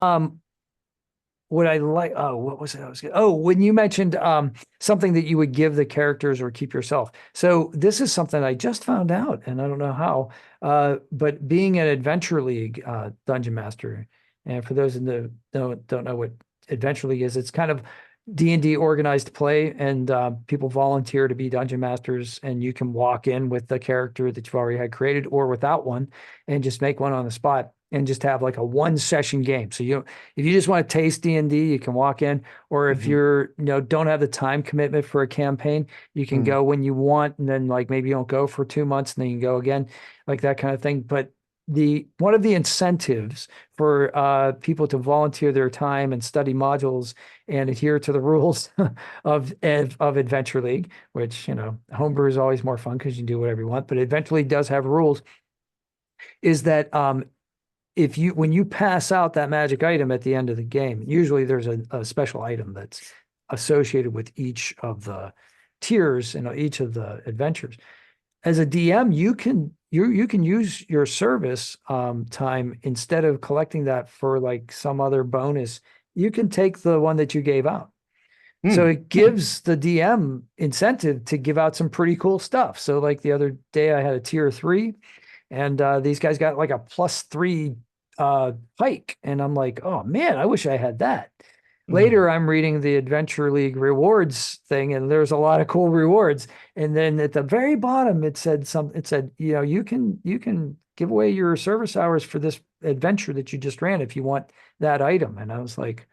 Um, what I like, oh, what was it? When you mentioned something that you would give the characters or keep yourself. So this is something I just found out, and I don't know how. But being an Adventure League dungeon master, and for those in the don't know what Adventure League is, it's kind of D&D organized play, and people volunteer to be dungeon masters, and you can walk in with the character that you've already had created or without one, and just make one on the spot and just have like a one session game. So if you just want to taste D&D, you can walk in, or if Hmm. you're, don't have the time commitment for a campaign, you can Mm. go when you want, and then like maybe you don't go for 2 months and then you go again, like that kind of thing. But the one of the incentives for people to volunteer their time and study modules and adhere to the rules of Adventure League, which, homebrew is always more fun because you can do whatever you want, but Adventure League does have rules, is that if you when you pass out that magic item at the end of the game, usually there's a special item that's associated with each of the tiers and each of the adventures. As a DM, you can use your service time instead of collecting that for like some other bonus. You can take the one that you gave out. So Mm. it gives the DM incentive to give out some pretty cool stuff. So like the other day, I had a tier 3, and these guys got like a +3 pike, and I'm like, oh man, I wish I had that. Mm. Later, I'm reading the Adventure League rewards thing, and there's a lot of cool rewards. And then at the very bottom, it said you can give away your service hours for this adventure that you just ran if you want that item. And I was like,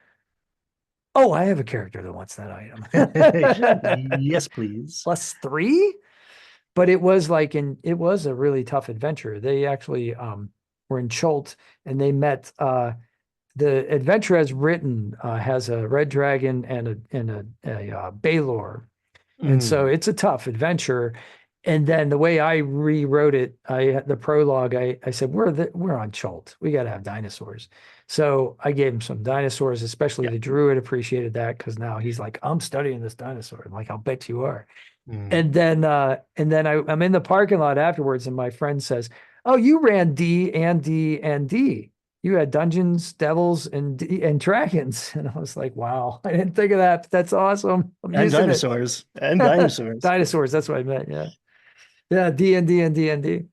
oh, I have a character that wants that item. Yes, please. +3. But it was a really tough adventure. They actually were in Cholt, and they met the adventure as written has a red dragon and a Baylor. And so Mm. it's a tough adventure. And then the way I rewrote it, the prologue, I said, we're on Cholt. We got to have dinosaurs. So I gave him some dinosaurs, especially Yeah. the druid appreciated that because now he's like, I'm studying this dinosaur. I'm like, I'll bet you are. Mm. And then I'm in the parking lot afterwards, and my friend says, "Oh, you ran D and D and D. You had dungeons, devils, and dragons." And I was like, "Wow, I didn't think of that. But that's awesome. I'm And using it." dinosaurs. And dinosaurs. Dinosaurs. That's what I meant. Yeah, yeah. D and D and D and D.